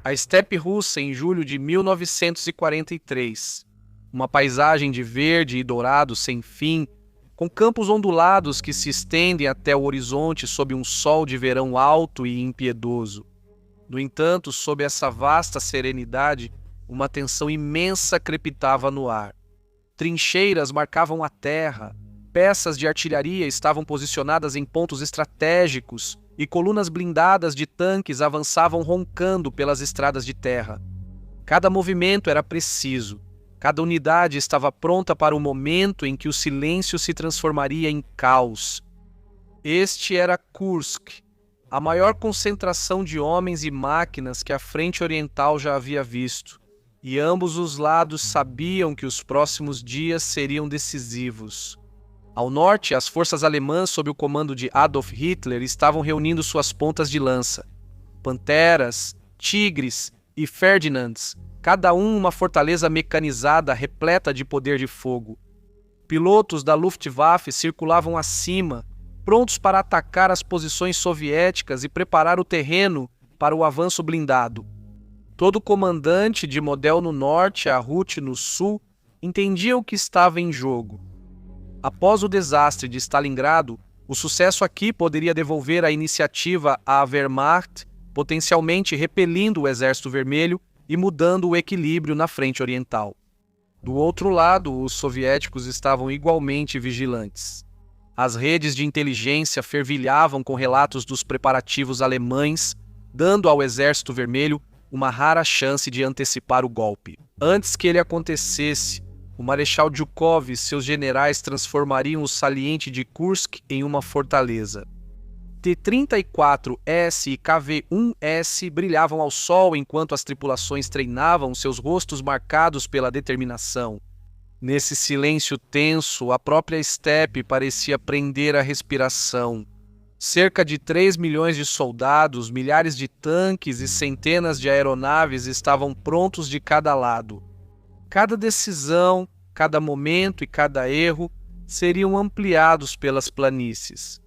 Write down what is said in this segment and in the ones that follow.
A estepe russa em julho de 1943. Uma paisagem de verde e dourado sem fim, com campos ondulados que se estendem até o horizonte sob um sol de verão alto e impiedoso. No entanto, sob essa vasta serenidade, uma tensão imensa crepitava no ar. Trincheiras marcavam a terra, peças de artilharia estavam posicionadas em pontos estratégicos e colunas blindadas de tanques avançavam roncando pelas estradas de terra. Cada movimento era preciso, cada unidade estava pronta para o momento em que o silêncio se transformaria em caos. Este era Kursk, a maior concentração de homens e máquinas que a frente oriental já havia visto, e ambos os lados sabiam que os próximos dias seriam decisivos. Ao norte, as forças alemãs sob o comando de Adolf Hitler estavam reunindo suas pontas de lança. Panteras, Tigres e Ferdinands, cada um uma fortaleza mecanizada repleta de poder de fogo. Pilotos da Luftwaffe circulavam acima, prontos para atacar as posições soviéticas e preparar o terreno para o avanço blindado. Todo comandante de Model no norte a Ruth no sul entendia o que estava em jogo. Após o desastre de Stalingrado, o sucesso aqui poderia devolver a iniciativa à Wehrmacht, potencialmente repelindo o Exército Vermelho e mudando o equilíbrio na frente oriental. Do outro lado, os soviéticos estavam igualmente vigilantes. As redes de inteligência fervilhavam com relatos dos preparativos alemães, dando ao Exército Vermelho uma rara chance de antecipar o golpe. Antes que ele acontecesse, o Marechal Zhukov e seus generais transformariam o saliente de Kursk em uma fortaleza. T-34S e KV-1S brilhavam ao sol enquanto as tripulações treinavam seus rostos marcados pela determinação. Nesse silêncio tenso, a própria estepe parecia prender a respiração. Cerca de 3 milhões de soldados, milhares de tanques e centenas de aeronaves estavam prontos de cada lado. Cada decisão, cada momento e cada erro seriam ampliados pelas planícies.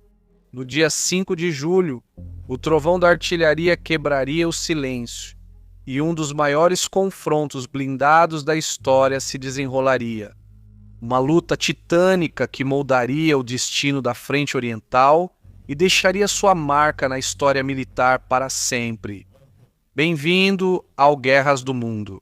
No dia 5 de julho, o trovão da artilharia quebraria o silêncio e um dos maiores confrontos blindados da história se desenrolaria. Uma luta titânica que moldaria o destino da frente oriental e deixaria sua marca na história militar para sempre. Bem-vindo ao Guerras do Mundo.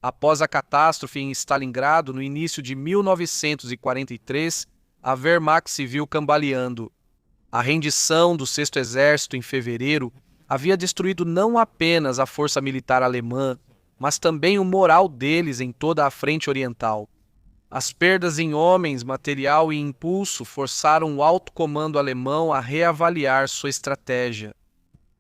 Após a catástrofe em Stalingrado, no início de 1943, a Wehrmacht se viu cambaleando. A rendição do Sexto Exército em fevereiro havia destruído não apenas a força militar alemã, mas também o moral deles em toda a frente oriental. As perdas em homens, material e impulso forçaram o alto comando alemão a reavaliar sua estratégia.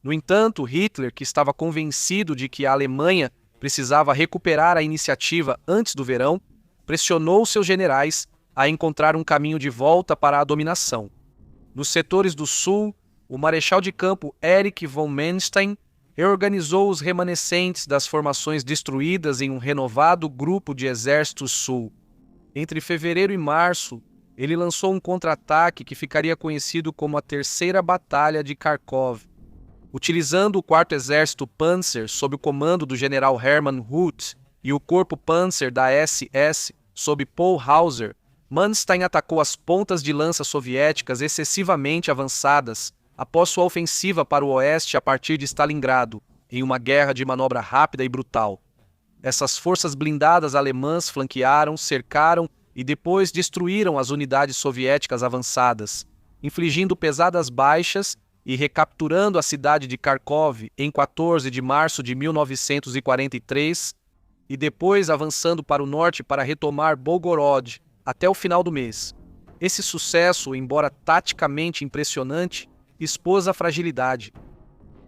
No entanto, Hitler, que estava convencido de que a Alemanha precisava recuperar a iniciativa antes do verão, pressionou seus generais a encontrar um caminho de volta para a dominação. Nos setores do sul, o marechal de campo Erich von Manstein reorganizou os remanescentes das formações destruídas em um renovado grupo de exércitos sul. Entre fevereiro e março, ele lançou um contra-ataque que ficaria conhecido como a Terceira Batalha de Kharkov. Utilizando o 4º Exército Panzer sob o comando do general Hermann Huth e o Corpo Panzer da SS sob Paul Hauser, Manstein atacou as pontas de lança soviéticas excessivamente avançadas após sua ofensiva para o oeste a partir de Stalingrado, em uma guerra de manobra rápida e brutal. Essas forças blindadas alemãs flanquearam, cercaram e depois destruíram as unidades soviéticas avançadas, infligindo pesadas baixas e recapturando a cidade de Kharkov em 14 de março de 1943 e depois avançando para o norte para retomar Belgorod até o final do mês. Esse sucesso, embora taticamente impressionante, expôs a fragilidade.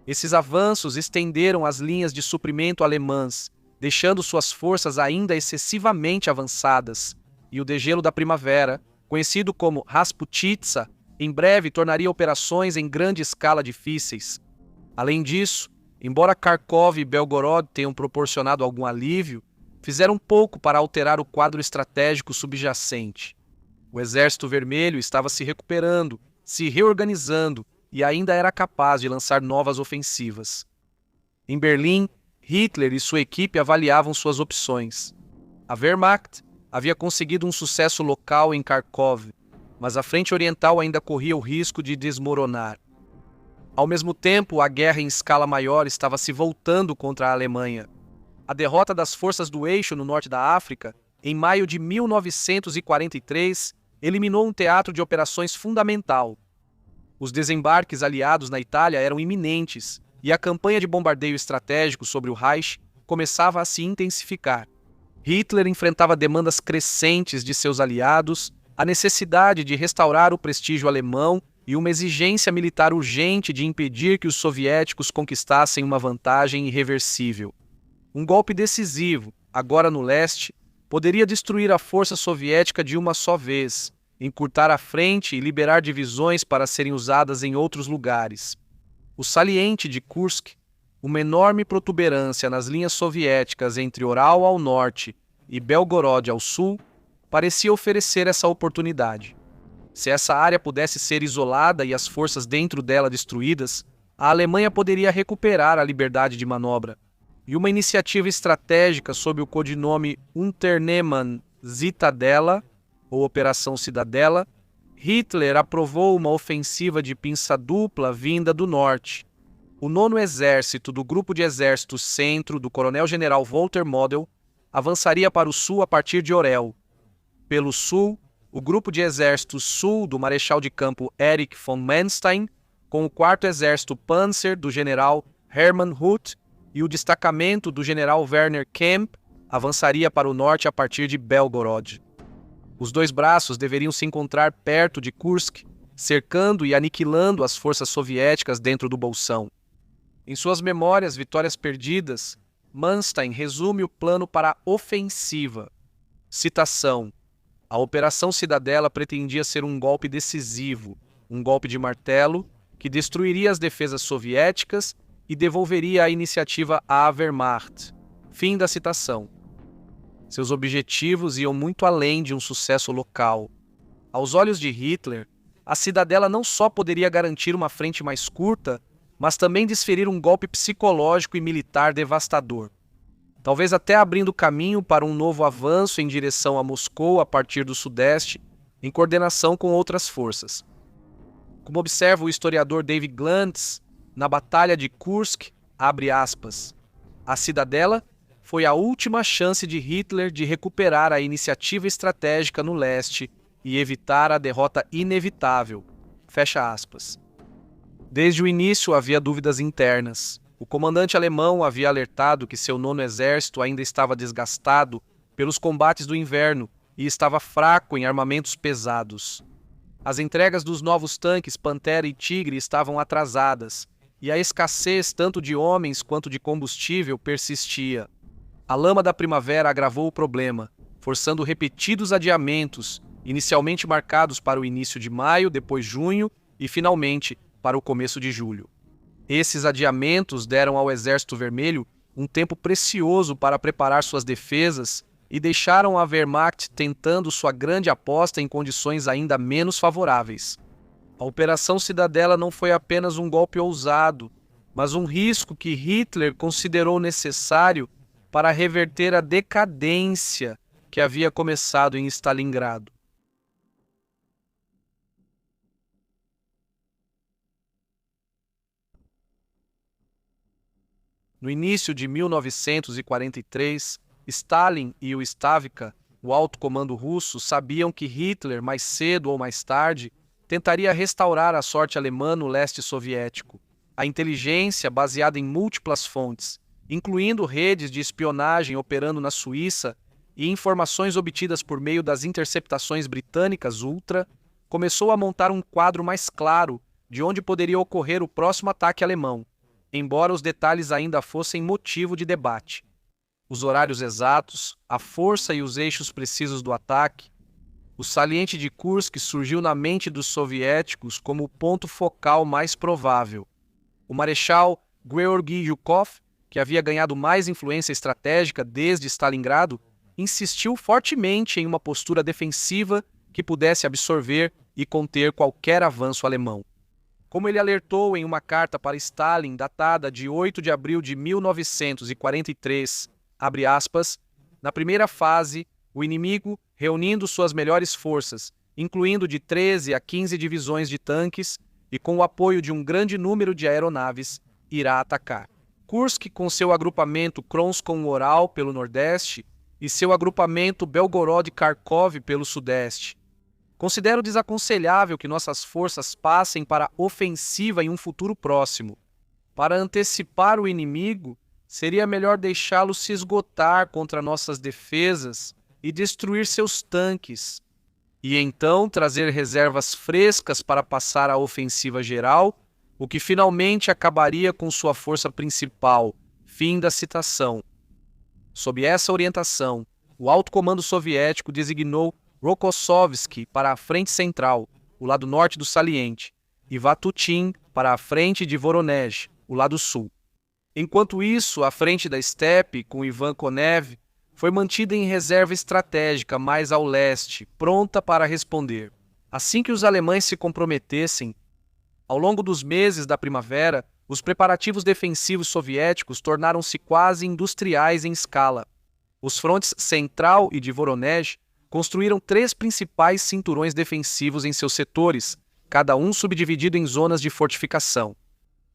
Esses avanços estenderam as linhas de suprimento alemãs, deixando suas forças ainda excessivamente avançadas, e o degelo da primavera, conhecido como Rasputitsa, em breve tornaria operações em grande escala difíceis. Além disso, embora Kharkov e Belgorod tenham proporcionado algum alívio, fizeram pouco para alterar o quadro estratégico subjacente. O Exército Vermelho estava se recuperando, se reorganizando e ainda era capaz de lançar novas ofensivas. Em Berlim, Hitler e sua equipe avaliavam suas opções. A Wehrmacht havia conseguido um sucesso local em Kharkov, mas a frente oriental ainda corria o risco de desmoronar. Ao mesmo tempo, a guerra em escala maior estava se voltando contra a Alemanha. A derrota das forças do Eixo no norte da África, em maio de 1943, eliminou um teatro de operações fundamental. Os desembarques aliados na Itália eram iminentes e a campanha de bombardeio estratégico sobre o Reich começava a se intensificar. Hitler enfrentava demandas crescentes de seus aliados, a necessidade de restaurar o prestígio alemão e uma exigência militar urgente de impedir que os soviéticos conquistassem uma vantagem irreversível. Um golpe decisivo, agora no leste, poderia destruir a força soviética de uma só vez, encurtar a frente e liberar divisões para serem usadas em outros lugares. O saliente de Kursk, uma enorme protuberância nas linhas soviéticas entre Oral ao norte e Belgorod ao sul, parecia oferecer essa oportunidade. Se essa área pudesse ser isolada e as forças dentro dela destruídas, a Alemanha poderia recuperar a liberdade de manobra. E uma iniciativa estratégica sob o codinome Unternehmen Zitadella, ou Operação Cidadela, Hitler aprovou uma ofensiva de pinça dupla vinda do norte. O 9º Exército do Grupo de Exércitos Centro do coronel-general Walter Model avançaria para o sul a partir de Orel. Pelo sul, o Grupo de Exércitos Sul do Marechal de Campo Erich von Manstein, com o 4º Exército Panzer do general Hermann Huth e o destacamento do general Werner Kemp, avançaria para o norte a partir de Belgorod. Os dois braços deveriam se encontrar perto de Kursk, cercando e aniquilando as forças soviéticas dentro do bolsão. Em suas memórias Vitórias Perdidas, Manstein resume o plano para a ofensiva. Citação: a Operação Cidadela pretendia ser um golpe decisivo, um golpe de martelo, que destruiria as defesas soviéticas e devolveria a iniciativa à Wehrmacht. Fim da citação. Seus objetivos iam muito além de um sucesso local. Aos olhos de Hitler, a Cidadela não só poderia garantir uma frente mais curta, mas também desferir um golpe psicológico e militar devastador. Talvez até abrindo caminho para um novo avanço em direção a Moscou a partir do sudeste, em coordenação com outras forças. Como observa o historiador David Glantz, na Batalha de Kursk, abre aspas, a Cidadela foi a última chance de Hitler de recuperar a iniciativa estratégica no leste e evitar a derrota inevitável. Fecha aspas. Desde o início havia dúvidas internas. O comandante alemão havia alertado que seu 9º Exército ainda estava desgastado pelos combates do inverno e estava fraco em armamentos pesados. As entregas dos novos tanques Pantera e Tigre estavam atrasadas, e a escassez tanto de homens quanto de combustível persistia. A lama da primavera agravou o problema, forçando repetidos adiamentos, inicialmente marcados para o início de maio, depois junho e, finalmente, para o começo de julho. Esses adiamentos deram ao Exército Vermelho um tempo precioso para preparar suas defesas e deixaram a Wehrmacht tentando sua grande aposta em condições ainda menos favoráveis. A Operação Cidadela não foi apenas um golpe ousado, mas um risco que Hitler considerou necessário para reverter a decadência que havia começado em Stalingrado. No início de 1943, Stalin e o Stavka, o alto comando russo, sabiam que Hitler, mais cedo ou mais tarde, tentaria restaurar a sorte alemã no leste soviético. A inteligência, baseada em múltiplas fontes, incluindo redes de espionagem operando na Suíça e informações obtidas por meio das interceptações britânicas Ultra, começou a montar um quadro mais claro de onde poderia ocorrer o próximo ataque alemão. embora os detalhes ainda fossem motivo de debate. Os horários exatos, a força e os eixos precisos do ataque, o saliente de Kursk surgiu na mente dos soviéticos como o ponto focal mais provável. O marechal Georgy Zhukov, que havia ganhado mais influência estratégica desde Stalingrado, insistiu fortemente em uma postura defensiva que pudesse absorver e conter qualquer avanço alemão. Como ele alertou em uma carta para Stalin datada de 8 de abril de 1943, abre aspas, na primeira fase, o inimigo, reunindo suas melhores forças, incluindo de 13 a 15 divisões de tanques e com o apoio de um grande número de aeronaves, irá atacar. Kursk, com seu agrupamento Kronskoye-Ural pelo nordeste e seu agrupamento Belgorod-Kharkov pelo sudeste. Considero desaconselhável que nossas forças passem para a ofensiva em um futuro próximo. Para antecipar o inimigo, seria melhor deixá-lo se esgotar contra nossas defesas e destruir seus tanques, e então trazer reservas frescas para passar a ofensiva geral, o que finalmente acabaria com sua força principal. Fim da citação. Sob essa orientação, o alto comando soviético designou Rokossovski para a frente central, o lado norte do saliente, e Vatutin para a frente de Voronezh, o lado sul. Enquanto isso, a frente da Steppe, com Ivan Konev, foi mantida em reserva estratégica mais ao leste, pronta para responder. Assim que os alemães se comprometessem, ao longo dos meses da primavera, os preparativos defensivos soviéticos tornaram-se quase industriais em escala. Os frontes Central e de Voronezh construíram 3 principais cinturões defensivos em seus setores, cada um subdividido em zonas de fortificação.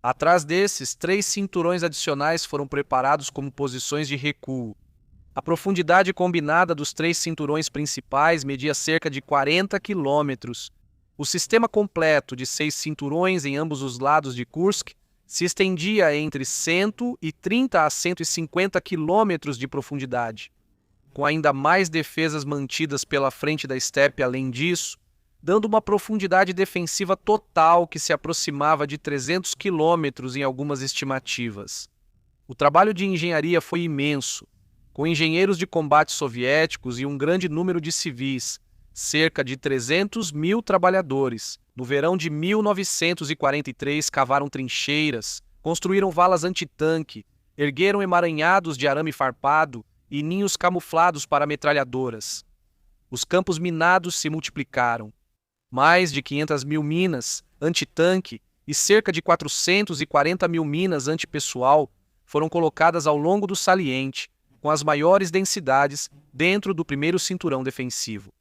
Atrás desses, 3 cinturões adicionais foram preparados como posições de recuo. A profundidade combinada dos 3 cinturões principais media cerca de 40 quilômetros. O sistema completo de 6 cinturões em ambos os lados de Kursk se estendia entre 130 a 150 quilômetros de profundidade, com ainda mais defesas mantidas pela frente da Steppe além disso, dando uma profundidade defensiva total que se aproximava de 300 quilômetros em algumas estimativas. O trabalho de engenharia foi imenso, com engenheiros de combate soviéticos e um grande número de civis, cerca de 300 mil trabalhadores. No verão de 1943 cavaram trincheiras, construíram valas antitanque, ergueram emaranhados de arame farpado e ninhos camuflados para metralhadoras. Os campos minados se multiplicaram. Mais de 500 mil minas antitanque e cerca de 440 mil minas antipessoal foram colocadas ao longo do saliente, com as maiores densidades dentro do primeiro cinturão defensivo.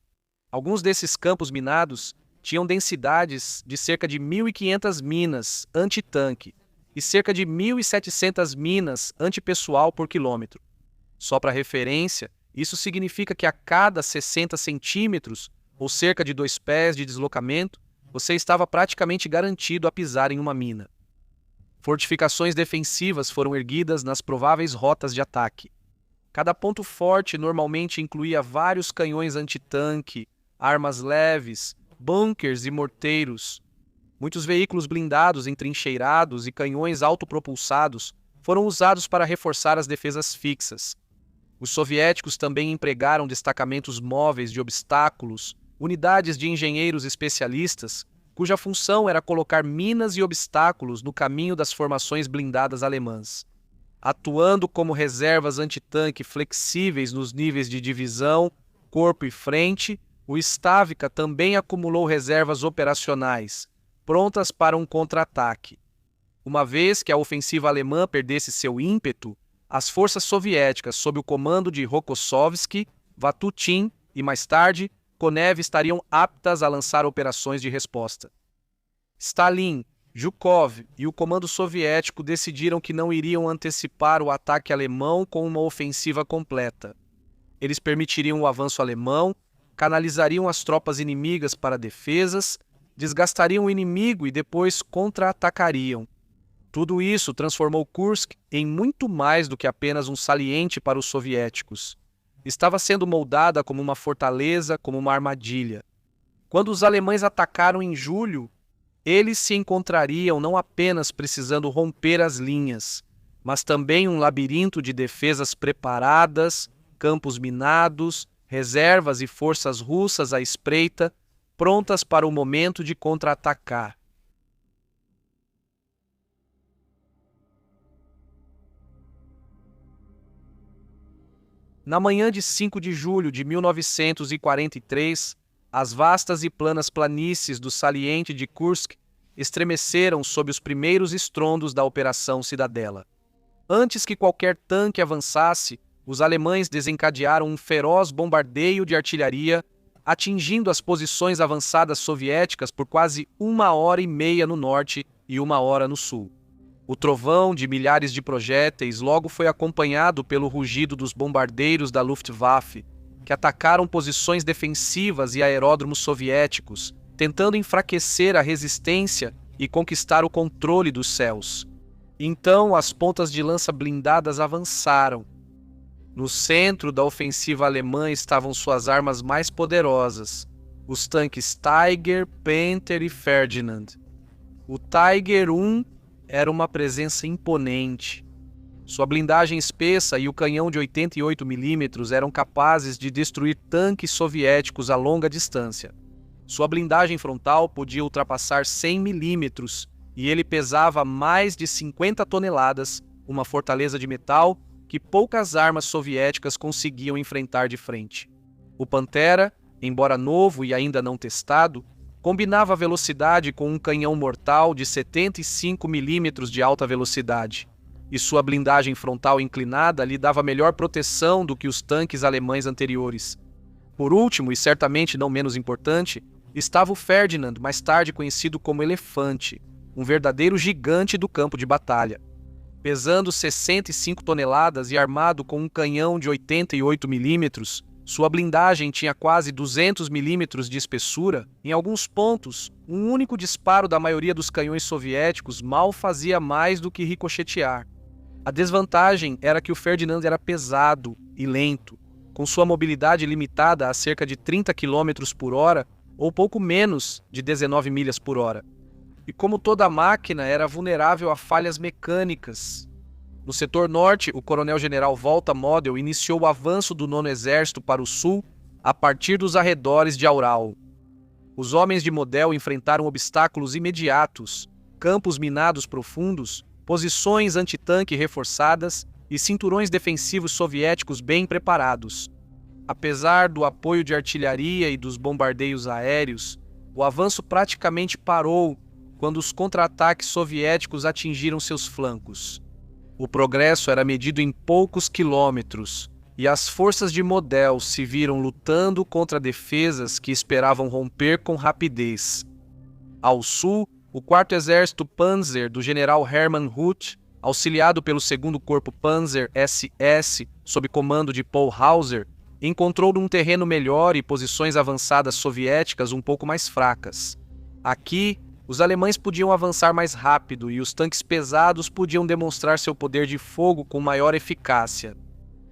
Alguns desses campos minados tinham densidades de cerca de 1.500 minas antitanque e cerca de 1.700 minas antipessoal por quilômetro. Só para referência, isso significa que a cada 60 centímetros, ou cerca de 2 pés de deslocamento, você estava praticamente garantido a pisar em uma mina. Fortificações defensivas foram erguidas nas prováveis rotas de ataque. Cada ponto forte normalmente incluía vários canhões antitanque, armas leves, bunkers e morteiros. Muitos veículos blindados entrincheirados e canhões autopropulsados foram usados para reforçar as defesas fixas. Os soviéticos também empregaram destacamentos móveis de obstáculos, unidades de engenheiros especialistas, cuja função era colocar minas e obstáculos no caminho das formações blindadas alemãs. Atuando como reservas antitanque flexíveis nos níveis de divisão, corpo e frente, o Stavka também acumulou reservas operacionais, prontas para um contra-ataque. Uma vez que a ofensiva alemã perdesse seu ímpeto, as forças soviéticas, sob o comando de Rokossovski, Vatutin e, mais tarde, Konev estariam aptas a lançar operações de resposta. Stalin, Zhukov e o comando soviético decidiram que não iriam antecipar o ataque alemão com uma ofensiva completa. Eles permitiriam o avanço alemão, canalizariam as tropas inimigas para defesas, desgastariam o inimigo e depois contra-atacariam. Tudo isso transformou Kursk em muito mais do que apenas um saliente para os soviéticos. Estava sendo moldada como uma fortaleza, como uma armadilha. Quando os alemães atacaram em julho, Eles se encontrariam não apenas precisando romper as linhas, mas também um labirinto de defesas preparadas, campos minados, reservas e forças russas à espreita, prontas para o momento de contra-atacar. Na manhã de 5 de julho de 1943, as vastas e planas planícies do saliente de Kursk estremeceram sob os primeiros estrondos da Operação Cidadela. Antes que qualquer tanque avançasse, os alemães desencadearam um feroz bombardeio de artilharia, atingindo as posições avançadas soviéticas por quase 1h30 no norte e 1 hora no sul. O trovão de milhares de projéteis logo foi acompanhado pelo rugido dos bombardeiros da Luftwaffe, que atacaram posições defensivas e aeródromos soviéticos, tentando enfraquecer a resistência e conquistar o controle dos céus. Então, as pontas de lança blindadas avançaram. No centro da ofensiva alemã estavam suas armas mais poderosas, os tanques Tiger, Panther e Ferdinand. O Tiger I era uma presença imponente. Sua blindagem espessa e o canhão de 88 mm eram capazes de destruir tanques soviéticos a longa distância. Sua blindagem frontal podia ultrapassar 100 mm e ele pesava mais de 50 toneladas, uma fortaleza de metal que poucas armas soviéticas conseguiam enfrentar de frente. O Pantera, embora novo e ainda não testado, combinava velocidade com um canhão mortal de 75 mm de alta velocidade, e sua blindagem frontal inclinada lhe dava melhor proteção do que os tanques alemães anteriores. Por último, e certamente não menos importante, estava o Ferdinand, mais tarde conhecido como Elefante, um verdadeiro gigante do campo de batalha. Pesando 65 toneladas e armado com um canhão de 88 mm, sua blindagem tinha quase 200 mm de espessura. Em alguns pontos, um único disparo da maioria dos canhões soviéticos mal fazia mais do que ricochetear. A desvantagem era que o Ferdinand era pesado e lento, com sua mobilidade limitada a cerca de 30 km por hora ou pouco menos de 19 milhas por hora. E como toda máquina, era vulnerável a falhas mecânicas. No setor norte, o coronel-general Volta Model iniciou o avanço do 9º Exército para o sul a partir dos arredores de Aural. Os homens de Model enfrentaram obstáculos imediatos, campos minados profundos, posições antitanque reforçadas e cinturões defensivos soviéticos bem preparados. Apesar do apoio de artilharia e dos bombardeios aéreos, o avanço praticamente parou quando os contra-ataques soviéticos atingiram seus flancos. O progresso era medido em poucos quilômetros, e as forças de Model se viram lutando contra defesas que esperavam romper com rapidez. Ao sul, o 4º Exército Panzer do general Hermann Huth, auxiliado pelo 2º Corpo Panzer SS, sob comando de Paul Hauser, encontrou um terreno melhor e posições avançadas soviéticas um pouco mais fracas. Aqui, os alemães podiam avançar mais rápido e os tanques pesados podiam demonstrar seu poder de fogo com maior eficácia.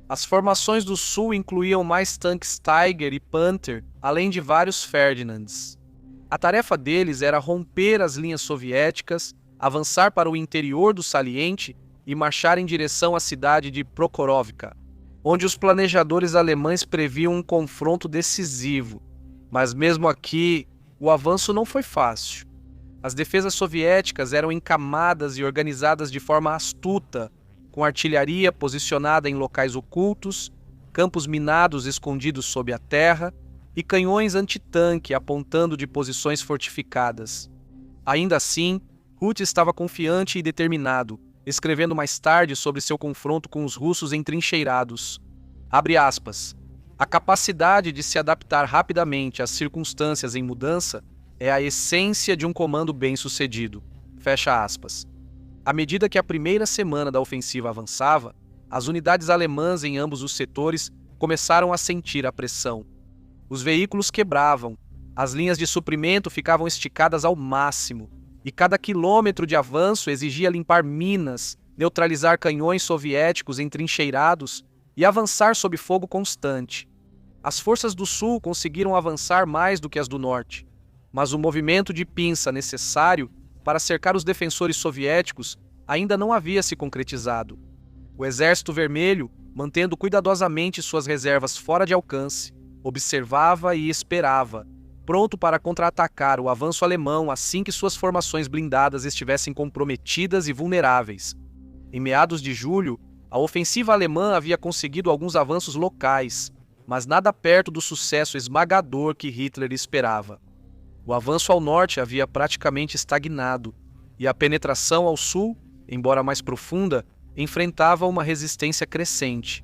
As formações do sul incluíam mais tanques Tiger e Panther, além de vários Ferdinands. A tarefa deles era romper as linhas soviéticas, avançar para o interior do saliente e marchar em direção à cidade de Prokhorovka, onde os planejadores alemães previam um confronto decisivo. Mas mesmo aqui, o avanço não foi fácil. As defesas soviéticas eram encamadas e organizadas de forma astuta, com artilharia posicionada em locais ocultos, campos minados escondidos sob a terra e canhões antitanque apontando de posições fortificadas. Ainda assim, Huth estava confiante e determinado, escrevendo mais tarde sobre seu confronto com os russos entrincheirados. Abre aspas. A capacidade de se adaptar rapidamente às circunstâncias em mudança é a essência de um comando bem-sucedido. Fecha aspas. À medida que a primeira semana da ofensiva avançava, as unidades alemãs em ambos os setores começaram a sentir a pressão. Os veículos quebravam, as linhas de suprimento ficavam esticadas ao máximo, e cada quilômetro de avanço exigia limpar minas, neutralizar canhões soviéticos entrincheirados e avançar sob fogo constante. As forças do sul conseguiram avançar mais do que as do norte, mas o movimento de pinça necessário para cercar os defensores soviéticos ainda não havia se concretizado. O Exército Vermelho, mantendo cuidadosamente suas reservas fora de alcance, observava e esperava, pronto para contra-atacar o avanço alemão assim que suas formações blindadas estivessem comprometidas e vulneráveis. Em meados de julho, a ofensiva alemã havia conseguido alguns avanços locais, mas nada perto do sucesso esmagador que Hitler esperava. O avanço ao norte havia praticamente estagnado, e a penetração ao sul, embora mais profunda, enfrentava uma resistência crescente.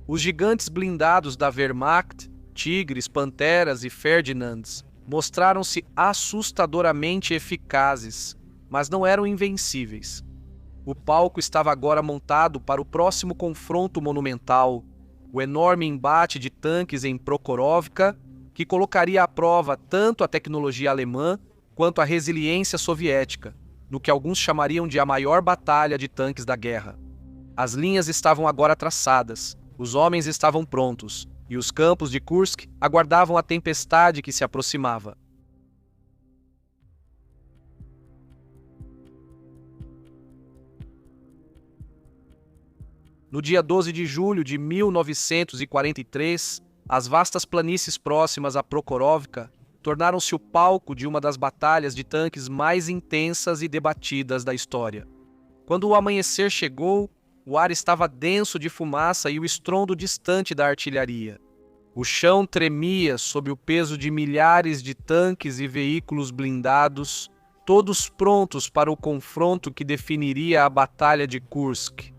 Os gigantes blindados da Wehrmacht, Tigres, Panteras e Ferdinands, mostraram-se assustadoramente eficazes, mas não eram invencíveis. O palco estava agora montado para o próximo confronto monumental, o enorme embate de tanques em Prokhorovka, que colocaria à prova tanto a tecnologia alemã quanto a resiliência soviética, no que alguns chamariam de a maior batalha de tanques da guerra. As linhas estavam agora traçadas, os homens estavam prontos, e os campos de Kursk aguardavam a tempestade que se aproximava. No dia 12 de julho de 1943, as vastas planícies próximas a Prokhorovka tornaram-se o palco de uma das batalhas de tanques mais intensas e debatidas da história. Quando o amanhecer chegou, o ar estava denso de fumaça e o estrondo distante da artilharia. O chão tremia sob o peso de milhares de tanques e veículos blindados, todos prontos para o confronto que definiria a Batalha de Kursk.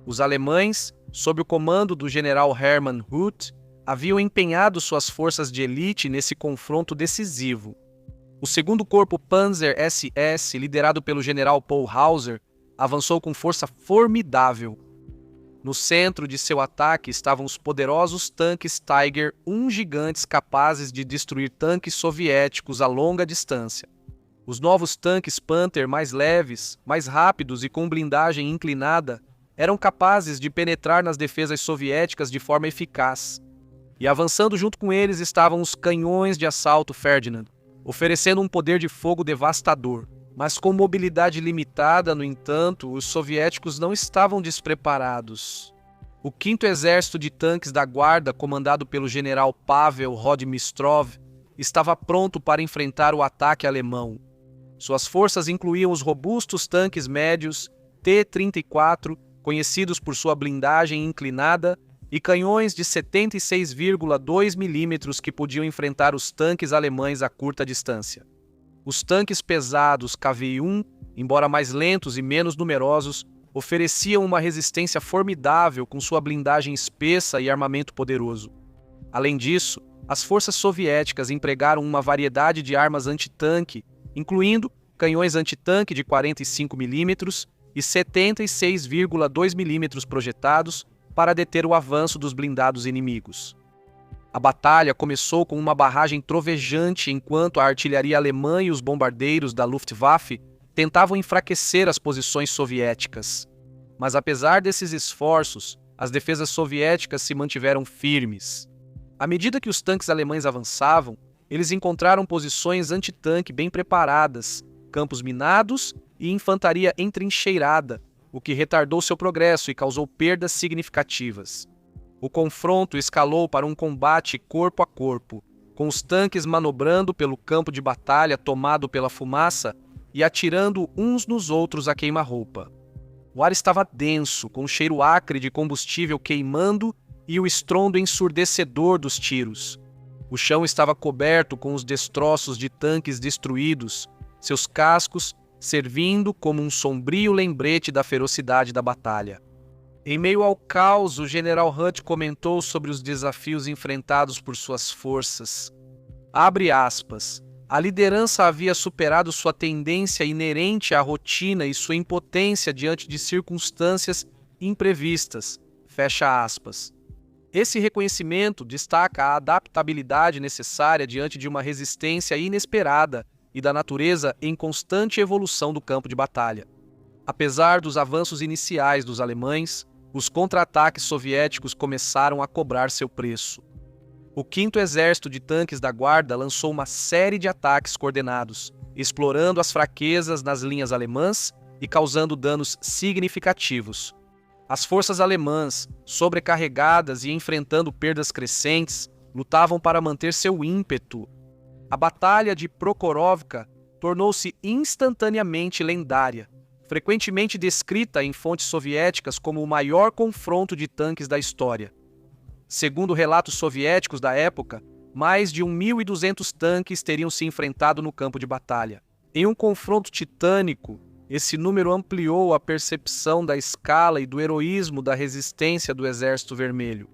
Os alemães, sob o comando do general Hermann Huth, haviam empenhado suas forças de elite nesse confronto decisivo. O 2º Corpo Panzer SS, liderado pelo general Paul Hauser, avançou com força formidável. No centro de seu ataque estavam os poderosos tanques Tiger I gigantes capazes de destruir tanques soviéticos a longa distância. Os novos tanques Panther mais leves, mais rápidos e com blindagem inclinada eram capazes de penetrar nas defesas soviéticas de forma eficaz. E avançando junto com eles estavam os canhões de assalto Ferdinand, oferecendo um poder de fogo devastador. Mas com mobilidade limitada, no entanto, os soviéticos não estavam despreparados. O 5º Exército de Tanques da Guarda, comandado pelo general Pavel Rodmistrov, estava pronto para enfrentar o ataque alemão. Suas forças incluíam os robustos tanques médios T-34, conhecidos por sua blindagem inclinada, e canhões de 76,2 mm que podiam enfrentar os tanques alemães a curta distância. Os tanques pesados KV-1, embora mais lentos e menos numerosos, ofereciam uma resistência formidável com sua blindagem espessa e armamento poderoso. Além disso, as forças soviéticas empregaram uma variedade de armas antitanque, incluindo canhões antitanque de 45 mm e 76,2 mm projetados para deter o avanço dos blindados inimigos. A batalha começou com uma barragem trovejante enquanto a artilharia alemã e os bombardeiros da Luftwaffe tentavam enfraquecer as posições soviéticas. Mas apesar desses esforços, as defesas soviéticas se mantiveram firmes. À medida que os tanques alemães avançavam, eles encontraram posições antitanque bem preparadas, campos minados e infantaria entrincheirada, o que retardou seu progresso e causou perdas significativas. O confronto escalou para um combate corpo a corpo, com os tanques manobrando pelo campo de batalha tomado pela fumaça e atirando uns nos outros a queima-roupa. O ar estava denso, com um cheiro acre de combustível queimando e o estrondo ensurdecedor dos tiros. O chão estava coberto com os destroços de tanques destruídos, seus cascos servindo como um sombrio lembrete da ferocidade da batalha. Em meio ao caos, o general Huth comentou sobre os desafios enfrentados por suas forças. Abre aspas. A liderança havia superado sua tendência inerente à rotina e sua impotência diante de circunstâncias imprevistas. Fecha aspas. Esse reconhecimento destaca a adaptabilidade necessária diante de uma resistência inesperada e da natureza em constante evolução do campo de batalha. Apesar dos avanços iniciais dos alemães, os contra-ataques soviéticos começaram a cobrar seu preço. O 5º Exército de Tanques da Guarda lançou uma série de ataques coordenados, explorando as fraquezas nas linhas alemãs e causando danos significativos. As forças alemãs, sobrecarregadas e enfrentando perdas crescentes, lutavam para manter seu ímpeto. A Batalha de Prokhorovka tornou-se instantaneamente lendária, frequentemente descrita em fontes soviéticas como o maior confronto de tanques da história. Segundo relatos soviéticos da época, mais de 1.200 tanques teriam se enfrentado no campo de batalha. Em um confronto titânico, esse número ampliou a percepção da escala e do heroísmo da resistência do Exército Vermelho.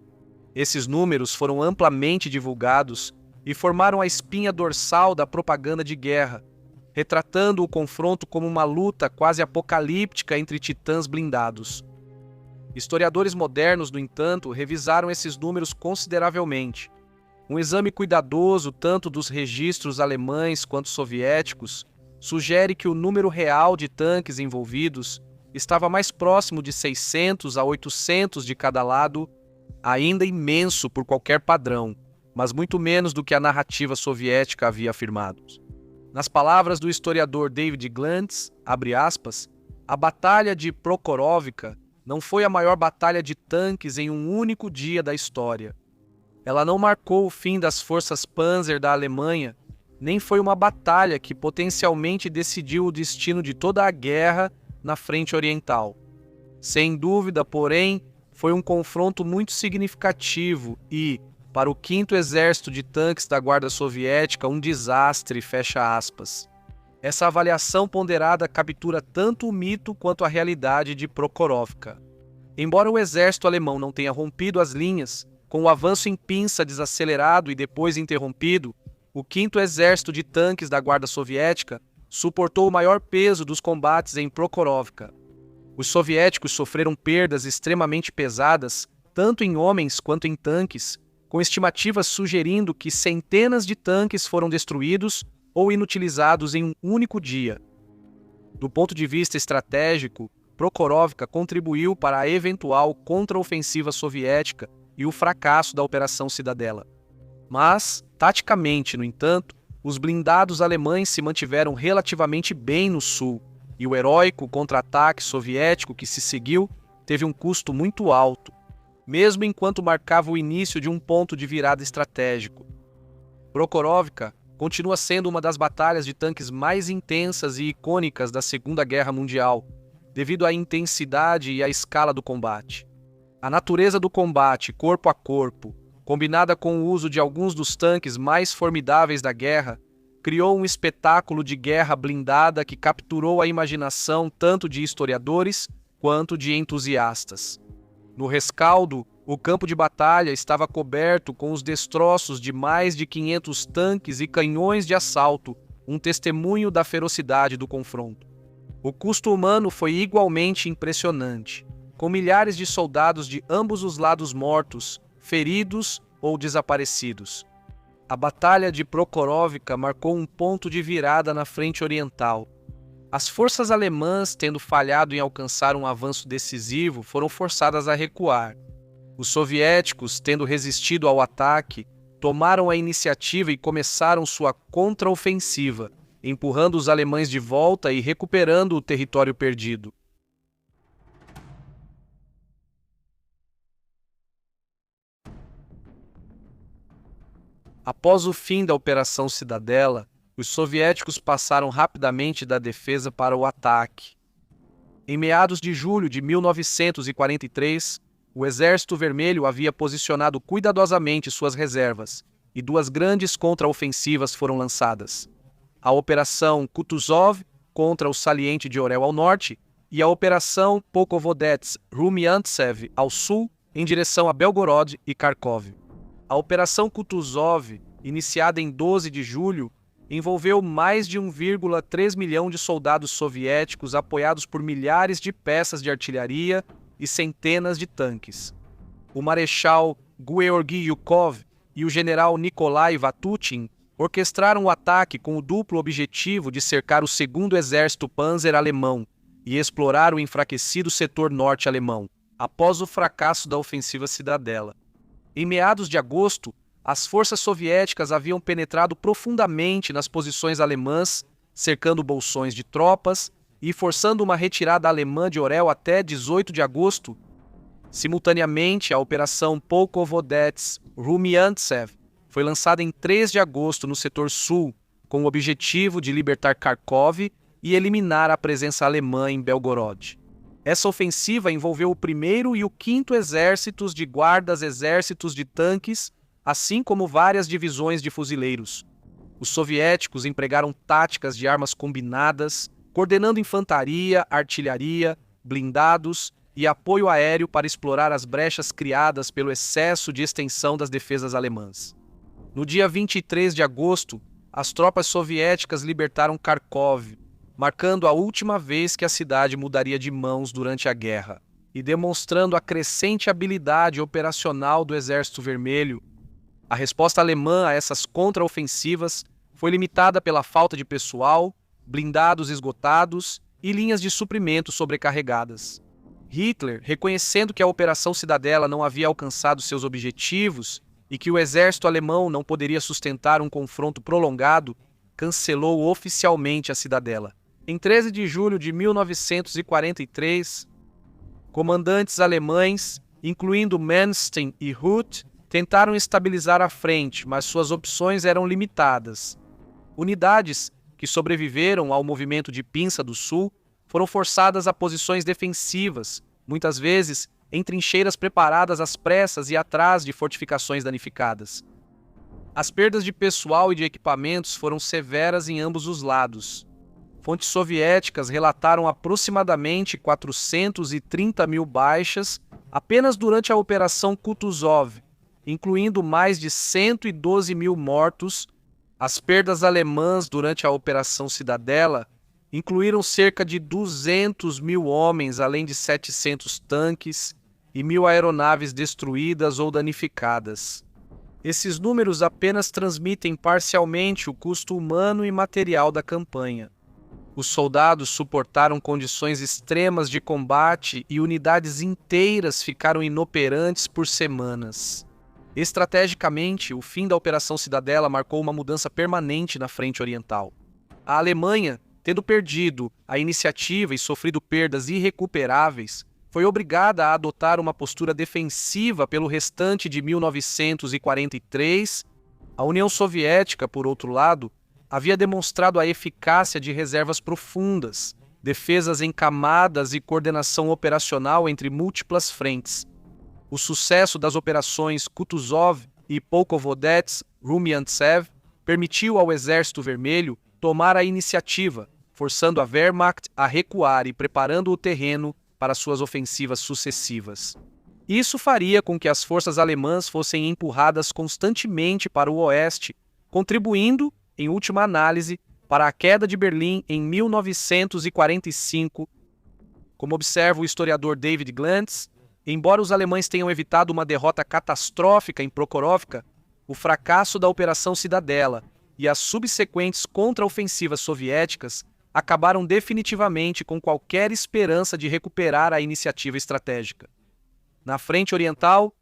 Esses números foram amplamente divulgados e formaram a espinha dorsal da propaganda de guerra, retratando o confronto como uma luta quase apocalíptica entre titãs blindados. Historiadores modernos, no entanto, revisaram esses números consideravelmente. Um exame cuidadoso tanto dos registros alemães quanto soviéticos sugere que o número real de tanques envolvidos estava mais próximo de 600 a 800 de cada lado, ainda imenso por qualquer padrão, mas muito menos do que a narrativa soviética havia afirmado. Nas palavras do historiador David Glantz, abre aspas, a Batalha de Prokhorovka não foi a maior batalha de tanques em um único dia da história. Ela não marcou o fim das forças Panzer da Alemanha, nem foi uma batalha que potencialmente decidiu o destino de toda a guerra na frente oriental. Sem dúvida, porém, foi um confronto muito significativo e, para o 5º Exército de Tanques da Guarda Soviética, um desastre, fecha aspas. Essa avaliação ponderada captura tanto o mito quanto a realidade de Prokhorovka. Embora o exército alemão não tenha rompido as linhas, com o avanço em pinça desacelerado e depois interrompido, o 5º Exército de Tanques da Guarda Soviética suportou o maior peso dos combates em Prokhorovka. Os soviéticos sofreram perdas extremamente pesadas, tanto em homens quanto em tanques, com estimativas sugerindo que centenas de tanques foram destruídos ou inutilizados em um único dia. Do ponto de vista estratégico, Prokhorovka contribuiu para a eventual contraofensiva soviética e o fracasso da Operação Cidadela. Mas, taticamente, no entanto, os blindados alemães se mantiveram relativamente bem no sul, e o heróico contra-ataque soviético que se seguiu teve um custo muito alto, mesmo enquanto marcava o início de um ponto de virada estratégico. Prokhorovka continua sendo uma das batalhas de tanques mais intensas e icônicas da Segunda Guerra Mundial, devido à intensidade e à escala do combate. A natureza do combate, corpo a corpo, combinada com o uso de alguns dos tanques mais formidáveis da guerra, criou um espetáculo de guerra blindada que capturou a imaginação tanto de historiadores quanto de entusiastas. No rescaldo, o campo de batalha estava coberto com os destroços de mais de 500 tanques e canhões de assalto, um testemunho da ferocidade do confronto. O custo humano foi igualmente impressionante, com milhares de soldados de ambos os lados mortos, feridos ou desaparecidos. A Batalha de Prokhorovka marcou um ponto de virada na frente oriental. As forças alemãs, tendo falhado em alcançar um avanço decisivo, foram forçadas a recuar. Os soviéticos, tendo resistido ao ataque, tomaram a iniciativa e começaram sua contraofensiva, empurrando os alemães de volta e recuperando o território perdido. Após o fim da Operação Cidadela, os soviéticos passaram rapidamente da defesa para o ataque. Em meados de julho de 1943, o Exército Vermelho havia posicionado cuidadosamente suas reservas, e 2 grandes contraofensivas foram lançadas. A Operação Kutuzov contra o saliente de Orel ao norte e a Operação Polkovodets-Rumiantsev ao sul, em direção a Belgorod e Kharkov. A Operação Kutuzov, iniciada em 12 de julho, envolveu mais de 1,3 milhão de soldados soviéticos apoiados por milhares de peças de artilharia e centenas de tanques. O marechal Georgy Yukov e o general Nikolai Vatutin orquestraram o ataque com o duplo objetivo de cercar o 2º Exército Panzer alemão e explorar o enfraquecido setor norte alemão, após o fracasso da ofensiva Cidadela. Em meados de agosto, as forças soviéticas haviam penetrado profundamente nas posições alemãs, cercando bolsões de tropas e forçando uma retirada alemã de Orel até 18 de agosto. Simultaneamente, a Operação Polkovodets-Rumiantsev foi lançada em 3 de agosto no setor sul, com o objetivo de libertar Kharkov e eliminar a presença alemã em Belgorod. Essa ofensiva envolveu o 1º e o 5º Exércitos de Guardas Exércitos de Tanques, assim como várias divisões de fuzileiros. Os soviéticos empregaram táticas de armas combinadas, coordenando infantaria, artilharia, blindados e apoio aéreo para explorar as brechas criadas pelo excesso de extensão das defesas alemãs. No dia 23 de agosto, as tropas soviéticas libertaram Kharkov, marcando a última vez que a cidade mudaria de mãos durante a guerra, e demonstrando a crescente habilidade operacional do Exército Vermelho. A resposta alemã a essas contraofensivas foi limitada pela falta de pessoal, blindados esgotados e linhas de suprimento sobrecarregadas. Hitler, reconhecendo que a Operação Cidadela não havia alcançado seus objetivos e que o exército alemão não poderia sustentar um confronto prolongado, cancelou oficialmente a Cidadela. Em 13 de julho de 1943, comandantes alemães, incluindo Manstein e Huth, tentaram estabilizar a frente, mas suas opções eram limitadas. Unidades que sobreviveram ao movimento de Pinça do Sul foram forçadas a posições defensivas, muitas vezes em trincheiras preparadas às pressas e atrás de fortificações danificadas. As perdas de pessoal e de equipamentos foram severas em ambos os lados. Fontes soviéticas relataram aproximadamente 430 mil baixas apenas durante a Operação Kutuzov, incluindo mais de 112 mil mortos. As perdas alemãs durante a Operação Cidadela incluíram cerca de 200 mil homens, além de 700 tanques e 1.000 aeronaves destruídas ou danificadas. Esses números apenas transmitem parcialmente o custo humano e material da campanha. Os soldados suportaram condições extremas de combate e unidades inteiras ficaram inoperantes por semanas. Estrategicamente, o fim da Operação Cidadela marcou uma mudança permanente na frente oriental. A Alemanha, tendo perdido a iniciativa e sofrido perdas irrecuperáveis, foi obrigada a adotar uma postura defensiva pelo restante de 1943. A União Soviética, por outro lado, havia demonstrado a eficácia de reservas profundas, defesas em camadas e coordenação operacional entre múltiplas frentes. O sucesso das operações Kutuzov e Polkovodets-Rumiantsev permitiu ao Exército Vermelho tomar a iniciativa, forçando a Wehrmacht a recuar e preparando o terreno para suas ofensivas sucessivas. Isso faria com que as forças alemãs fossem empurradas constantemente para o oeste, contribuindo, em última análise, para a queda de Berlim em 1945. Como observa o historiador David Glantz, embora os alemães tenham evitado uma derrota catastrófica em Prokhorovka, o fracasso da Operação Cidadela e as subsequentes contraofensivas soviéticas acabaram definitivamente com qualquer esperança de recuperar a iniciativa estratégica. Na frente oriental,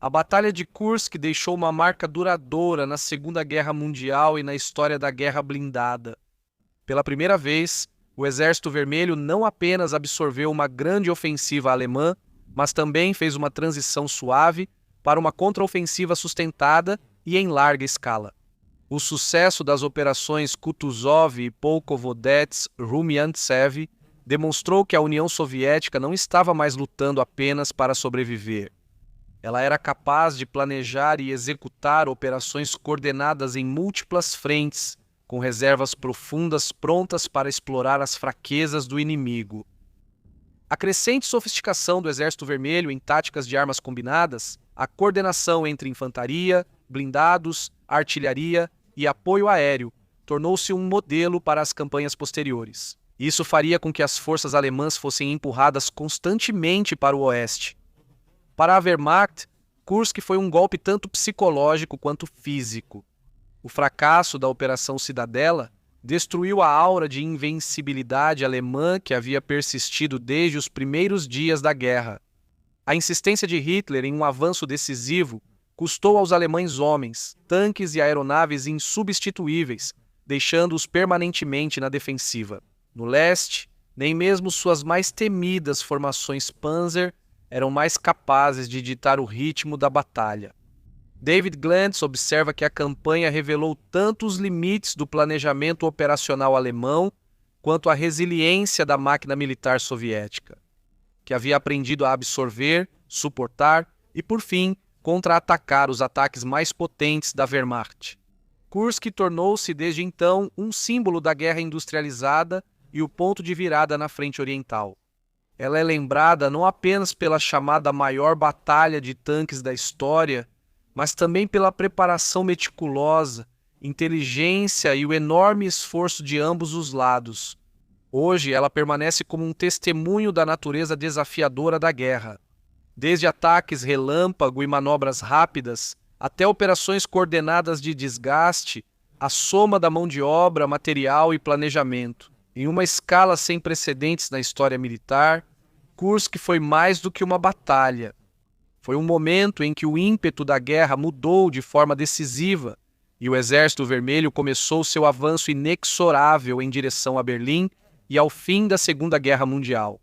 a Batalha de Kursk deixou uma marca duradoura na Segunda Guerra Mundial e na história da Guerra Blindada. Pela primeira vez, o Exército Vermelho não apenas absorveu uma grande ofensiva alemã, mas também fez uma transição suave para uma contraofensiva sustentada e em larga escala. O sucesso das operações Kutuzov e Polkovodets-Rumiantsev demonstrou que a União Soviética não estava mais lutando apenas para sobreviver. Ela era capaz de planejar e executar operações coordenadas em múltiplas frentes, com reservas profundas prontas para explorar as fraquezas do inimigo. A crescente sofisticação do Exército Vermelho em táticas de armas combinadas, a coordenação entre infantaria, blindados, artilharia e apoio aéreo tornou-se um modelo para as campanhas posteriores. Isso faria com que as forças alemãs fossem empurradas constantemente para o oeste. Para a Wehrmacht, Kursk foi um golpe tanto psicológico quanto físico. O fracasso da Operação Cidadela destruiu a aura de invencibilidade alemã que havia persistido desde os primeiros dias da guerra. A insistência de Hitler em um avanço decisivo custou aos alemães homens, tanques e aeronaves insubstituíveis, deixando-os permanentemente na defensiva. No leste, nem mesmo suas mais temidas formações Panzer eram mais capazes de ditar o ritmo da batalha. David Glantz observa que a campanha revelou tanto os limites do planejamento operacional alemão quanto a resiliência da máquina militar soviética, que havia aprendido a absorver, suportar e, por fim, contra-atacar os ataques mais potentes da Wehrmacht. Kursk tornou-se desde então um símbolo da guerra industrializada e o ponto de virada na frente oriental. Ela é lembrada não apenas pela chamada maior batalha de tanques da história, mas também pela preparação meticulosa, inteligência e o enorme esforço de ambos os lados. Hoje, ela permanece como um testemunho da natureza desafiadora da guerra. Desde ataques relâmpago e manobras rápidas, até operações coordenadas de desgaste, a soma da mão de obra, material e planejamento. Em uma escala sem precedentes na história militar, Kursk foi mais do que uma batalha. Foi um momento em que o ímpeto da guerra mudou de forma decisiva e o Exército Vermelho começou seu avanço inexorável em direção a Berlim e ao fim da Segunda Guerra Mundial.